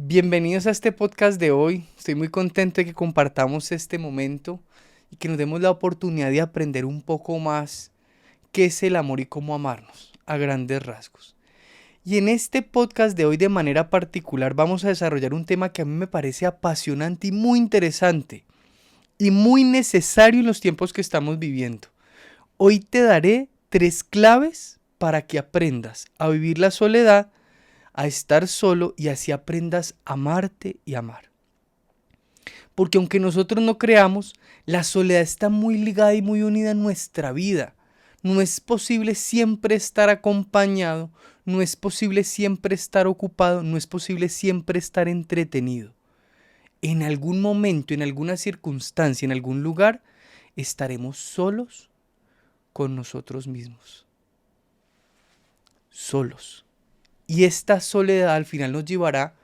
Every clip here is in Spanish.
Bienvenidos a este podcast de hoy. Estoy muy contento de que compartamos este momento y que nos demos la oportunidad de aprender un poco más qué es el amor y cómo amarnos, a grandes rasgos. Y en este podcast de hoy de manera particular vamos a desarrollar un tema que a mí me parece apasionante y muy interesante y muy necesario en los tiempos que estamos viviendo. Hoy te daré 3 claves para que aprendas a vivir la soledad, a estar solo y así aprendas a amarte y amar. Porque aunque nosotros no creamos, la soledad está muy ligada y muy unida a nuestra vida. No es posible siempre estar acompañado, no es posible siempre estar ocupado, no es posible siempre estar entretenido. En algún momento, en alguna circunstancia, en algún lugar, estaremos solos con nosotros mismos. Solos. Y esta soledad al final nos llevará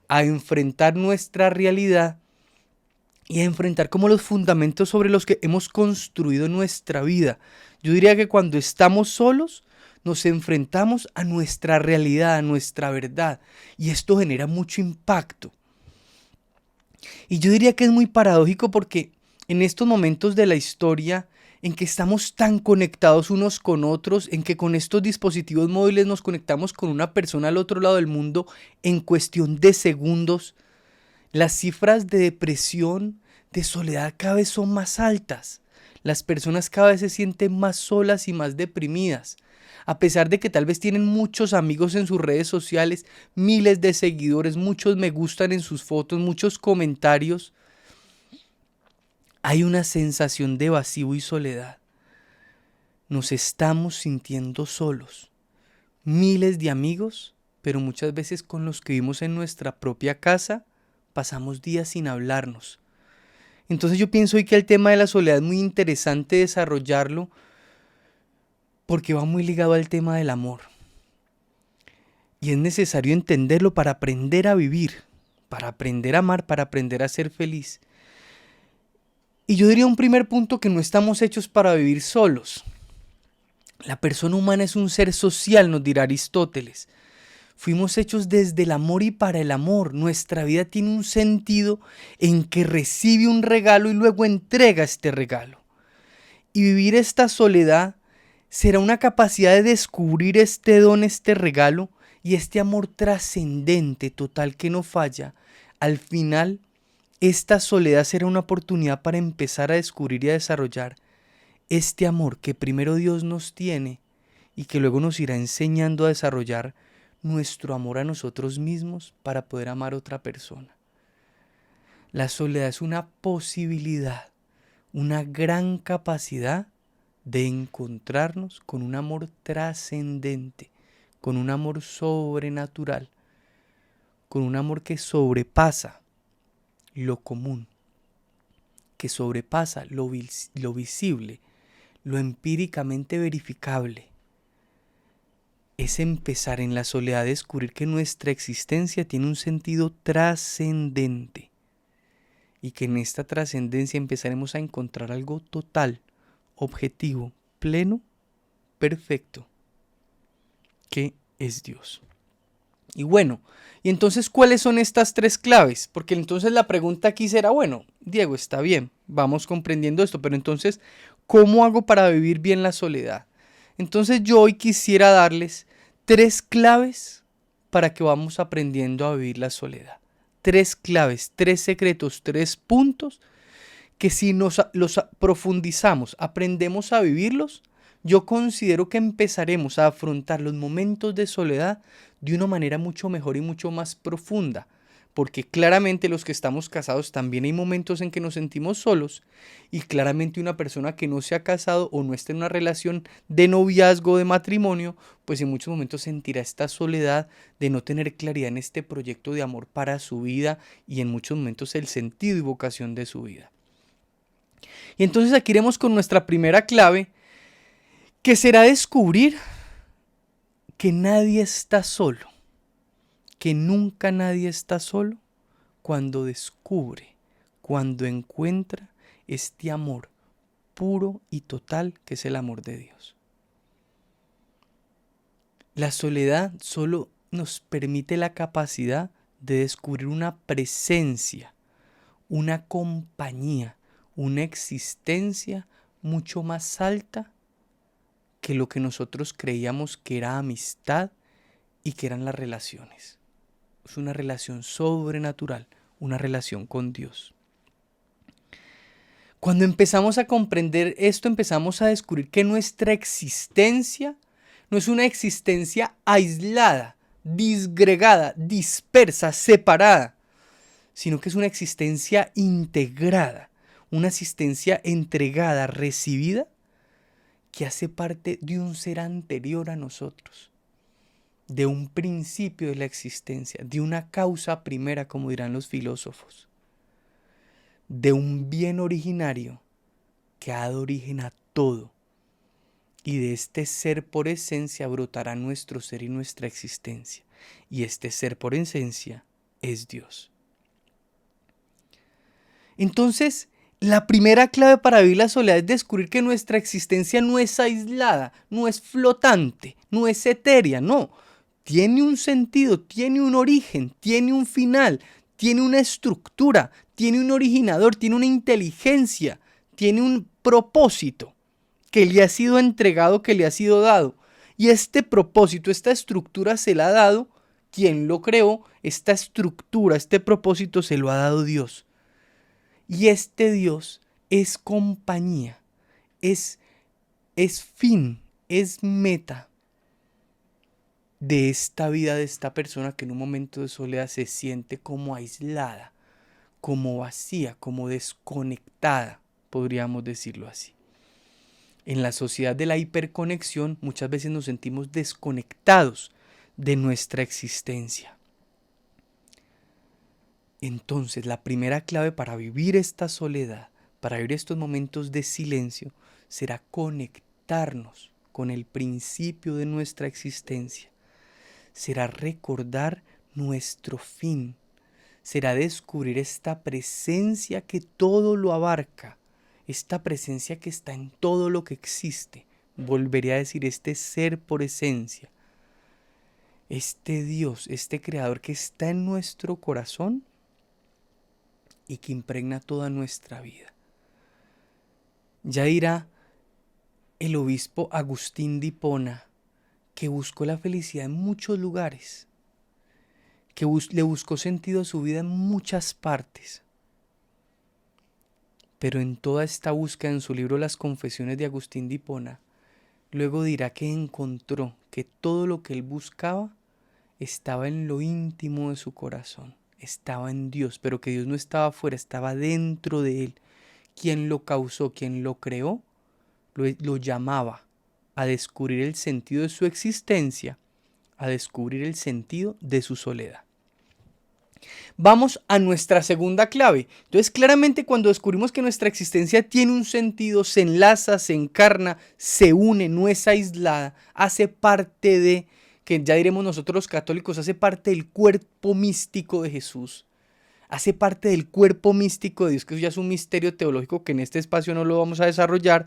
a enfrentar nuestra realidad y a enfrentar como los fundamentos sobre los que hemos construido nuestra vida. Yo diría que cuando estamos solos nos enfrentamos a nuestra realidad, a nuestra verdad, y esto genera mucho impacto. Y yo diría que es muy paradójico porque en estos momentos de la historia en que estamos tan conectados unos con otros, en que con estos dispositivos móviles nos conectamos con una persona al otro lado del mundo en cuestión de segundos, las cifras de depresión, de soledad cada vez son más altas. Las personas cada vez se sienten más solas y más deprimidas. A pesar de que tal vez tienen muchos amigos en sus redes sociales, miles de seguidores, muchos me gustan en sus fotos, muchos comentarios, hay una sensación de vacío y soledad. Nos estamos sintiendo solos. Miles de amigos, pero muchas veces con los que vivimos en nuestra propia casa, pasamos días sin hablarnos. Entonces yo pienso hoy que el tema de la soledad es muy interesante desarrollarlo porque va muy ligado al tema del amor. Y es necesario entenderlo para aprender a vivir, para aprender a amar, para aprender a ser feliz. Y yo diría un primer punto que no estamos hechos para vivir solos. La persona humana es un ser social, nos dirá Aristóteles. Fuimos hechos desde el amor y para el amor. Nuestra vida tiene un sentido en que recibe un regalo y luego entrega este regalo. Y vivir esta soledad será una capacidad de descubrir este don, este regalo y este amor trascendente, total, que no falla. Al final, esta soledad será una oportunidad para empezar a descubrir y a desarrollar este amor que primero Dios nos tiene y que luego nos irá enseñando a desarrollar nuestro amor a nosotros mismos para poder amar a otra persona. La soledad es una posibilidad, una gran capacidad de encontrarnos con un amor trascendente, con un amor sobrenatural, con un amor que sobrepasa lo común, que sobrepasa lo visible, lo empíricamente verificable. Es empezar en la soledad a descubrir que nuestra existencia tiene un sentido trascendente y que en esta trascendencia empezaremos a encontrar algo total, objetivo, pleno, perfecto, que es Dios. Y bueno, y entonces, ¿cuáles son estas 3 claves? Porque entonces la pregunta aquí será, bueno, Diego, está bien, vamos comprendiendo esto, pero entonces, ¿cómo hago para vivir bien la soledad? Entonces yo hoy quisiera darles 3 claves para que vamos aprendiendo a vivir la soledad. 3 claves, 3 secretos, 3 puntos que si los profundizamos, aprendemos a vivirlos, yo considero que empezaremos a afrontar los momentos de soledad de una manera mucho mejor y mucho más profunda. Porque claramente los que estamos casados también hay momentos en que nos sentimos solos y claramente una persona que no se ha casado o no está en una relación de noviazgo, de matrimonio, pues en muchos momentos sentirá esta soledad de no tener claridad en este proyecto de amor para su vida y en muchos momentos el sentido y vocación de su vida. Y entonces aquí iremos con nuestra primera clave, que será descubrir que nadie está solo, que nunca nadie está solo cuando descubre, cuando encuentra este amor puro y total que es el amor de Dios. La soledad solo nos permite la capacidad de descubrir una presencia, una compañía, una existencia mucho más alta que lo que nosotros creíamos que era amistad y que eran las relaciones. Es una relación sobrenatural, una relación con Dios. Cuando empezamos a comprender esto, empezamos a descubrir que nuestra existencia no es una existencia aislada, disgregada, dispersa, separada, sino que es una existencia integrada, una existencia entregada, recibida, que hace parte de un ser anterior a nosotros, de un principio de la existencia, de una causa primera, como dirán los filósofos, de un bien originario que ha dado origen a todo, y de este ser por esencia brotará nuestro ser y nuestra existencia, y este ser por esencia es Dios. Entonces, la primera clave para vivir la soledad es descubrir que nuestra existencia no es aislada, no es flotante, no es etérea, no. Tiene un sentido, tiene un origen, tiene un final, tiene una estructura, tiene un originador, tiene una inteligencia, tiene un propósito que le ha sido entregado, que le ha sido dado. Y este propósito, esta estructura se la ha dado quien lo creó, esta estructura, este propósito se lo ha dado Dios. Y este Dios es compañía, es fin, es meta de esta vida de esta persona que en un momento de soledad se siente como aislada, como vacía, como desconectada, podríamos decirlo así. En la sociedad de la hiperconexión muchas veces nos sentimos desconectados de nuestra existencia. Entonces, la primera clave para vivir esta soledad, para vivir estos momentos de silencio, será conectarnos con el principio de nuestra existencia. Será recordar nuestro fin. Será descubrir esta presencia que todo lo abarca, esta presencia que está en todo lo que existe. Volveré a decir, este ser por esencia, este Dios, este creador que está en nuestro corazón y que impregna toda nuestra vida. Ya dirá el obispo Agustín de Hipona que buscó la felicidad en muchos lugares, que le buscó sentido a su vida en muchas partes. Pero en toda esta búsqueda, en su libro Las Confesiones de Agustín de Hipona, luego dirá que encontró que todo lo que él buscaba estaba en lo íntimo de su corazón, estaba en Dios, pero que Dios no estaba afuera, estaba dentro de él. Quien lo causó, quien lo creó, lo llamaba a descubrir el sentido de su existencia, a descubrir el sentido de su soledad. Vamos a nuestra segunda clave. Entonces, claramente cuando descubrimos que nuestra existencia tiene un sentido, se enlaza, se encarna, se une, no es aislada, hace parte de, que ya diremos nosotros los católicos, hace parte del cuerpo místico de Jesús. Hace parte del cuerpo místico de Dios, que eso ya es un misterio teológico que en este espacio no lo vamos a desarrollar.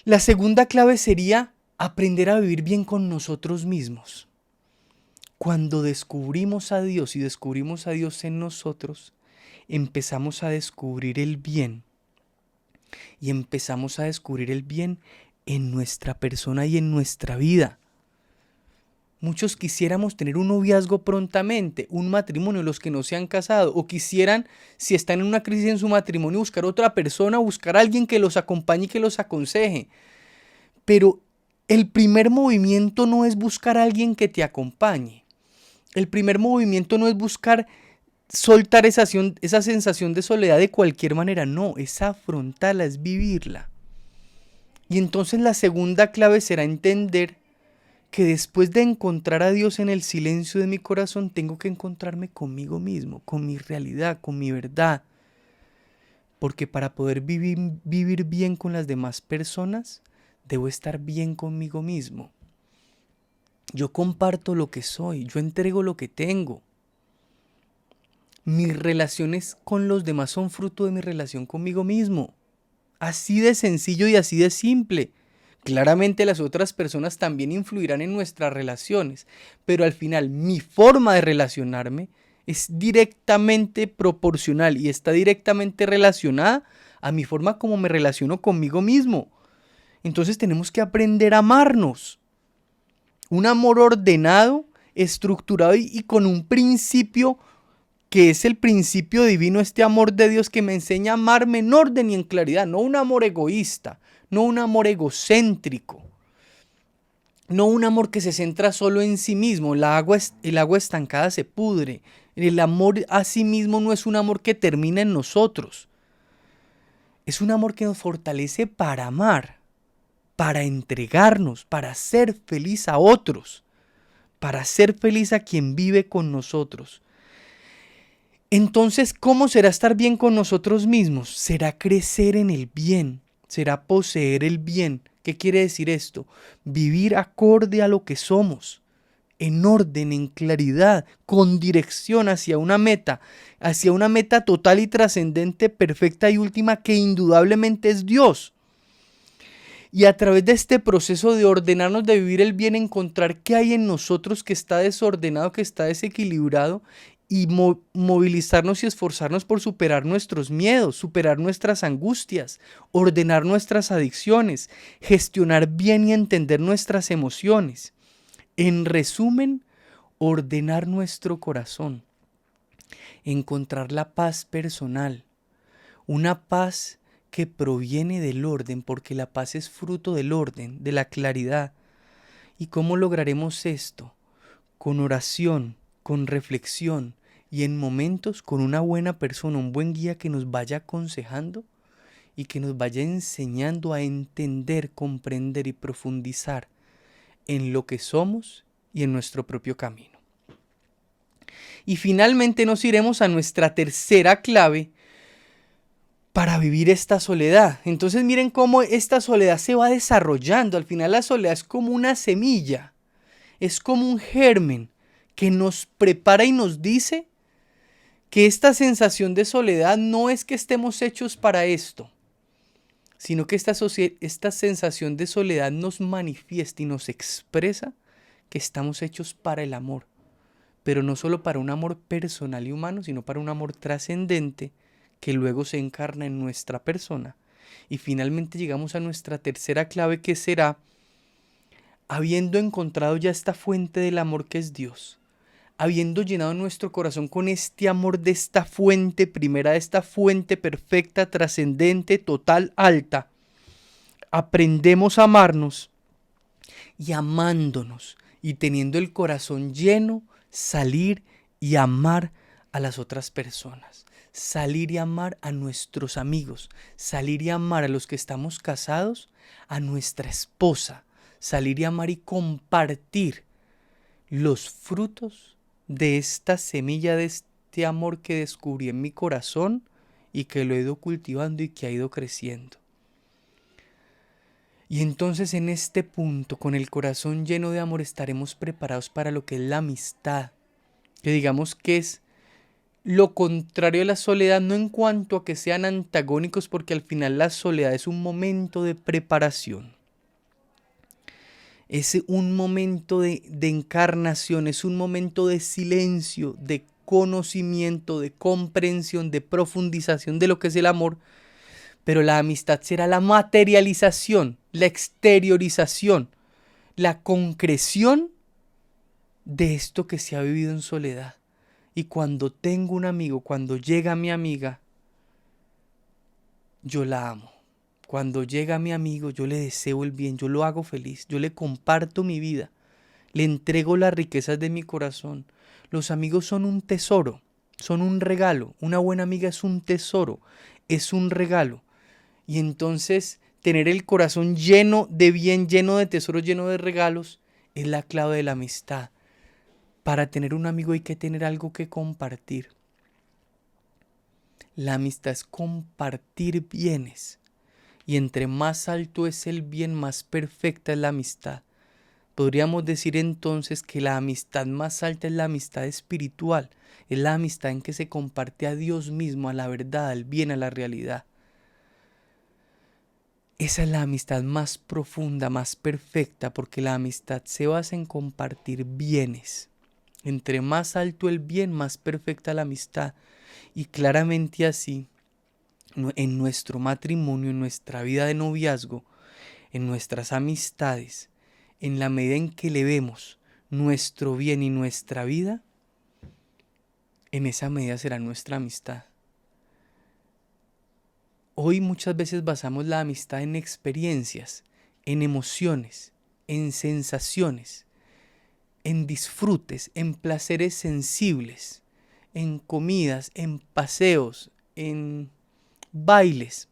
La segunda clave sería aprender a vivir bien con nosotros mismos. Cuando descubrimos a Dios y descubrimos a Dios en nosotros, empezamos a descubrir el bien. Y empezamos a descubrir el bien en nuestra persona y en nuestra vida. Muchos quisiéramos tener un noviazgo prontamente, un matrimonio, los que no se han casado, o quisieran, si están en una crisis en su matrimonio, buscar otra persona, buscar a alguien que los acompañe y que los aconseje. Pero el primer movimiento no es buscar a alguien que te acompañe. El primer movimiento no es buscar soltar esa sensación de soledad de cualquier manera, no, es afrontarla, es vivirla. Y entonces la segunda clave será entender que después de encontrar a Dios en el silencio de mi corazón, tengo que encontrarme conmigo mismo, con mi realidad, con mi verdad. Porque para poder vivir bien con las demás personas, debo estar bien conmigo mismo. Yo comparto lo que soy, yo entrego lo que tengo. Mis relaciones con los demás son fruto de mi relación conmigo mismo. Así de sencillo y así de simple. Claramente las otras personas también influirán en nuestras relaciones, pero al final mi forma de relacionarme es directamente proporcional y está directamente relacionada a mi forma como me relaciono conmigo mismo. Entonces tenemos que aprender a amarnos. Un amor ordenado, estructurado y con un principio que es el principio divino, este amor de Dios que me enseña a amarme en orden y en claridad, no un amor egoísta, no un amor egocéntrico, no un amor que se centra solo en sí mismo. El agua estancada se pudre. El amor a sí mismo no es un amor que termina en nosotros. Es un amor que nos fortalece para amar, para entregarnos, para ser feliz a otros, para ser feliz a quien vive con nosotros. Entonces, ¿cómo será estar bien con nosotros mismos? Será crecer en el bien, será poseer el bien. ¿Qué quiere decir esto? Vivir acorde a lo que somos, en orden, en claridad, con dirección hacia una meta total y trascendente, perfecta y última, que indudablemente es Dios. Y a través de este proceso de ordenarnos, de vivir el bien, encontrar qué hay en nosotros que está desordenado, que está desequilibrado, y movilizarnos y esforzarnos por superar nuestros miedos, superar nuestras angustias, ordenar nuestras adicciones, gestionar bien y entender nuestras emociones. En resumen, ordenar nuestro corazón, encontrar la paz personal, una paz que proviene del orden, porque la paz es fruto del orden, de la claridad. ¿Y cómo lograremos esto? Con oración, con reflexión y en momentos con una buena persona, un buen guía que nos vaya aconsejando y que nos vaya enseñando a entender, comprender y profundizar en lo que somos y en nuestro propio camino. Y finalmente nos iremos a nuestra tercera clave para vivir esta soledad. Entonces miren cómo esta soledad se va desarrollando. Al final la soledad es como una semilla, es como un germen que nos prepara y nos dice que esta sensación de soledad no es que estemos hechos para esto, sino que esta sensación de soledad nos manifiesta y nos expresa que estamos hechos para el amor, pero no solo para un amor personal y humano, sino para un amor trascendente que luego se encarna en nuestra persona. Y finalmente llegamos a nuestra tercera clave, que será, habiendo encontrado ya esta fuente del amor que es Dios, habiendo llenado nuestro corazón con este amor de esta fuente primera, de esta fuente perfecta, trascendente, total, alta, aprendemos a amarnos y amándonos y teniendo el corazón lleno, salir y amar a las otras personas, salir y amar a nuestros amigos, salir y amar a los que estamos casados, a nuestra esposa, salir y amar y compartir los frutos de esta semilla, de este amor que descubrí en mi corazón y que lo he ido cultivando y que ha ido creciendo. Y entonces en este punto, con el corazón lleno de amor, estaremos preparados para lo que es la amistad, que digamos que es lo contrario de la soledad, no en cuanto a que sean antagónicos, porque al final la soledad es un momento de preparación. Es un momento de encarnación, es un momento de silencio, de conocimiento, de comprensión, de profundización de lo que es el amor. Pero la amistad será la materialización, la exteriorización, la concreción de esto que se ha vivido en soledad. Y cuando tengo un amigo, cuando llega mi amiga, yo la amo. Cuando llega mi amigo, yo le deseo el bien, yo lo hago feliz, yo le comparto mi vida, le entrego las riquezas de mi corazón. Los amigos son un tesoro, son un regalo. Una buena amiga es un tesoro, es un regalo. Y entonces tener el corazón lleno de bien, lleno de tesoros, lleno de regalos, es la clave de la amistad. Para tener un amigo hay que tener algo que compartir. La amistad es compartir bienes. Y entre más alto es el bien, más perfecta es la amistad. Podríamos decir entonces que la amistad más alta es la amistad espiritual. Es la amistad en que se comparte a Dios mismo, a la verdad, al bien, a la realidad. Esa es la amistad más profunda, más perfecta, porque la amistad se basa en compartir bienes, Entre más alto el bien, más perfecta la amistad. Y claramente así, en nuestro matrimonio, en nuestra vida de noviazgo, en nuestras amistades, en la medida en que le vemos nuestro bien y nuestra vida, en esa medida será nuestra amistad. Hoy muchas veces basamos la amistad en experiencias, en emociones, en sensaciones, en disfrutes, en placeres sensibles, en comidas, en paseos, en bailes.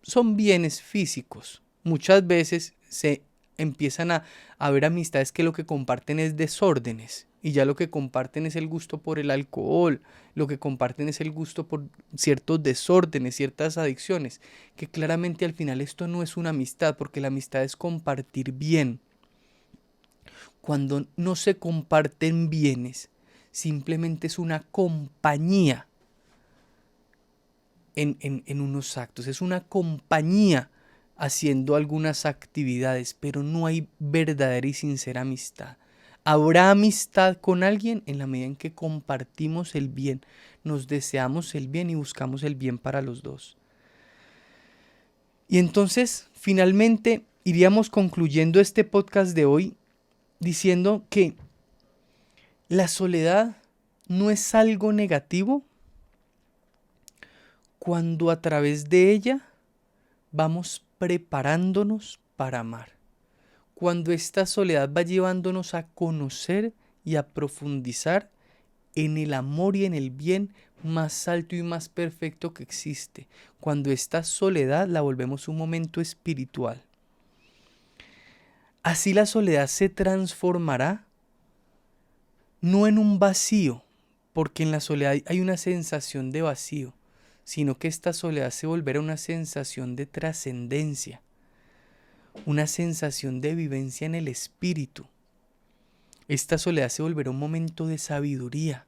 Son bienes físicos. Muchas veces se empiezan a ver amistades que lo que comparten es desórdenes y ya lo que comparten es el gusto por el alcohol, lo que comparten es el gusto por ciertos desórdenes, ciertas adicciones, que claramente al final esto no es una amistad, porque la amistad es compartir bien. Cuando no se comparten bienes, simplemente es una compañía en unos actos, es una compañía haciendo algunas actividades, pero no hay verdadera y sincera amistad. Habrá amistad con alguien en la medida en que compartimos el bien, nos deseamos el bien y buscamos el bien para los dos. Y entonces, finalmente, iríamos concluyendo este podcast de hoy diciendo que la soledad no es algo negativo cuando a través de ella vamos preparándonos para amar. Cuando esta soledad va llevándonos a conocer y a profundizar en el amor y en el bien más alto y más perfecto que existe. Cuando esta soledad la volvemos un momento espiritual. Así la soledad se transformará no en un vacío, porque en la soledad hay una sensación de vacío, sino que esta soledad se volverá una sensación de trascendencia, una sensación de vivencia en el espíritu. Esta soledad se volverá un momento de sabiduría,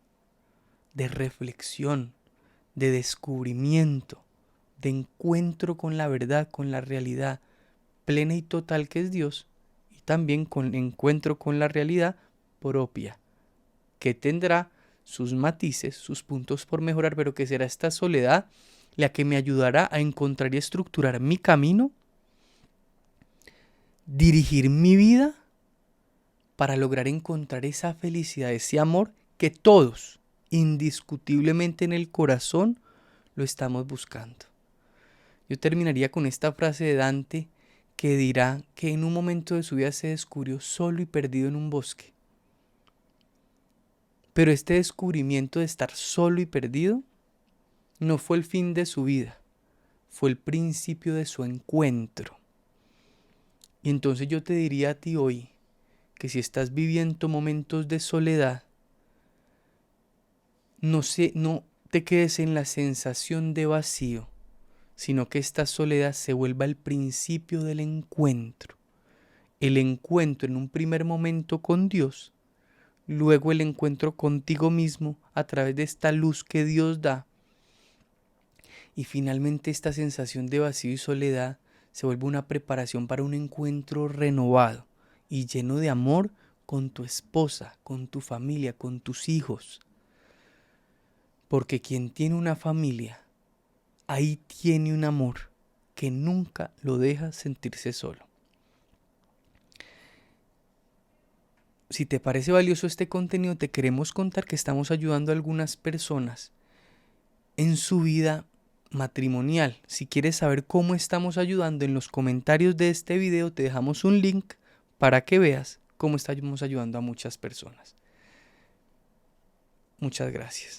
de reflexión, de descubrimiento, de encuentro con la verdad, con la realidad plena y total que es Dios, y también con encuentro con la realidad propia, que tendrá sus matices, sus puntos por mejorar, pero que será esta soledad la que me ayudará a encontrar y estructurar mi camino, dirigir mi vida para lograr encontrar esa felicidad, ese amor que todos, indiscutiblemente en el corazón, lo estamos buscando. Yo terminaría con esta frase de Dante que dirá que en un momento de su vida se descubrió solo y perdido en un bosque. Pero este descubrimiento de estar solo y perdido no fue el fin de su vida, fue el principio de su encuentro. Y entonces yo te diría a ti hoy que si estás viviendo momentos de soledad, no te quedes en la sensación de vacío, sino que esta soledad se vuelva el principio del encuentro. El encuentro en un primer momento con Dios, luego el encuentro contigo mismo a través de esta luz que Dios da. Y finalmente esta sensación de vacío y soledad se vuelve una preparación para un encuentro renovado y lleno de amor con tu esposa, con tu familia, con tus hijos. Porque quien tiene una familia, ahí tiene un amor que nunca lo deja sentirse solo. Si te parece valioso este contenido, te queremos contar que estamos ayudando a algunas personas en su vida matrimonial. Si quieres saber cómo estamos ayudando, en los comentarios de este video te dejamos un link para que veas cómo estamos ayudando a muchas personas. Muchas gracias.